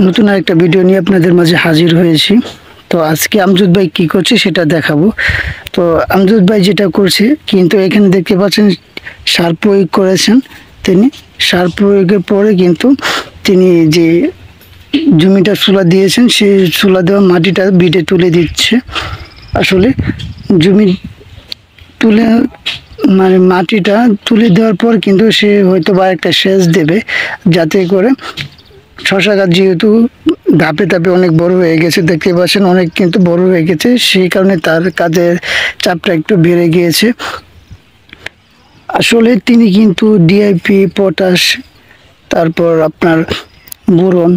নতুন আরেকটা ভিডিও নিয়ে আপনাদের মাঝে হাজির হয়েছি। তো আজকে আমজদ ভাই কি করছে সেটা দেখাবো। তো আমজদ ভাই যেটা করছে, কিন্তু এখানে দেখতে পাচ্ছেন সার প্রয়োগ করেছেন তিনি। সার প্রয়োগের পরে কিন্তু তিনি যে জমিটা চুলা দিয়েছেন, সেই চুলা দেওয়া মাটিটা বিটে তুলে দিচ্ছে। আসলে জমি তুলে মানে মাটিটা তুলে দেওয়ার পর কিন্তু সে হয়তো বা একটা সেচ দেবে, যাতে করে শশা গাছ যেহেতু ধাপে ধাপে অনেক বড় হয়ে গেছে, দেখতে পাচ্ছেন অনেক কিন্তু বড় হয়ে গেছে, সেই কারণে তার কাজের চাপটা একটু বেড়ে গিয়েছে। আসলে তিনি কিন্তু ডিআইপি, পটাশ, তারপর আপনার বোরন,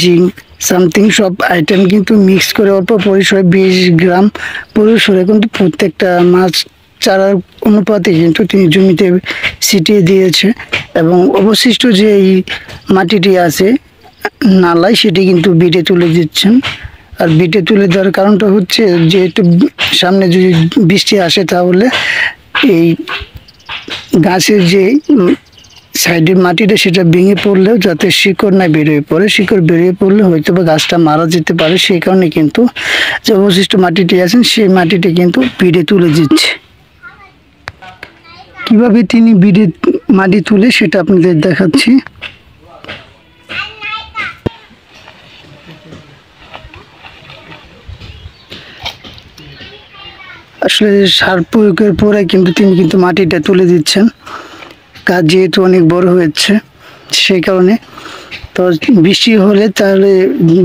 জিঙ্ক, সামথিং সব আইটেম কিন্তু মিক্স করে অল্প পরিসরে 20 গ্রাম পরিসরে কিন্তু প্রত্যেকটা মাছ চারার অনুপাতে কিন্তু তিনি জমিতে ছিটিয়ে দিয়েছে। এবং অবশিষ্ট যে এই মাটিটি আছে নালায়, সেটি কিন্তু বিটে তুলে দিচ্ছেন। আর বিটে তুলে দেওয়ার কারণটা হচ্ছে, যেহেতু সামনে যদি বৃষ্টি আসে তাহলে এই গাছের যে সাইডের মাটিটা সেটা ভেঙে পড়লেও যাতে শিকড় না বেরিয়ে পড়ে, শিকড় বেরিয়ে পড়লে হয়তো বা গাছটা মারা যেতে পারে, সেই কারণে কিন্তু যে অবশিষ্ট মাটিটি আছেন সেই মাটিটি কিন্তু বিটে তুলে দিচ্ছে। কিভাবে তিনি বিটে মাটি তুলে সেটা আপনাদের দেখাচ্ছি। আসলে সার প্রয়োগের পরে কিন্তু তিনি কিন্তু মাটিটা তুলে দিচ্ছেন। গাছ যেহেতু অনেক বড় হয়েছে সেই কারণে। তো বৃষ্টি হলে, তাহলে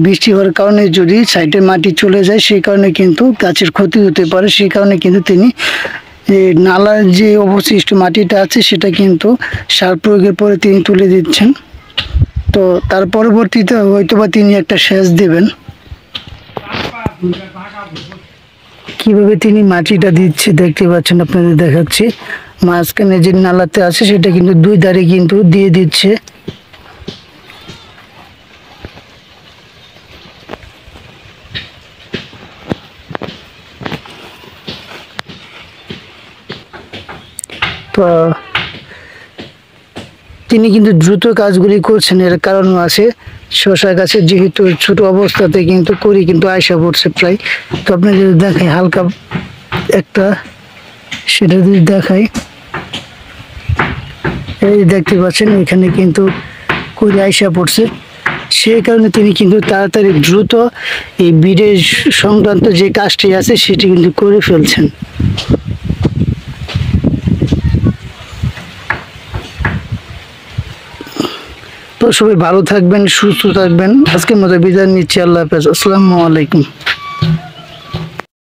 বৃষ্টি হওয়ার কারণে যদি সাইডের মাটি চলে যায়, সেই কারণে কিন্তু গাছের ক্ষতি হতে পারে, সেই কারণে কিন্তু তিনি নালার যে অবশিষ্ট মাটিটা আছে সেটা কিন্তু সার প্রয়োগের পরে তিনি তুলে দিচ্ছেন। তো তার পরবর্তীতে হয়তোবা তিনি একটা সেচ দেবেন। কিভাবে তিনি মাটিটা দিচ্ছে দেখতে পাচ্ছেন, আপনাদের দেখাচ্ছি। মাঝখানে যে নালাতে আছে সেটা কিন্তু দুই ধারে কিন্তু দিয়ে দিচ্ছে। তো তিনি কিন্তু দ্রুত কাজগুলি করছেন, এর কারণও আছে। শশা গাছের যেহেতু ছোট অবস্থাতে কিন্তু করি কিন্তু আয়সা পড়ছে প্রায়। তো আপনি যদি দেখাই হালকা একটা, সেটা যদি দেখাই, এই দেখতে পাচ্ছেন এখানে কিন্তু করি আয়সা পড়ছে, সেই কারণে তিনি কিন্তু তাড়াতাড়ি দ্রুত এই বিড়ের সংক্রান্ত যে কাজটি আছে সেটি কিন্তু করে ফেলছেন। তো সবাই ভালো থাকবেন, সুস্থ থাকবেন। আজকের মতো বিদায় নিচ্ছি। আল্লাহ হাফেজ। আসসালামু আলাইকুম।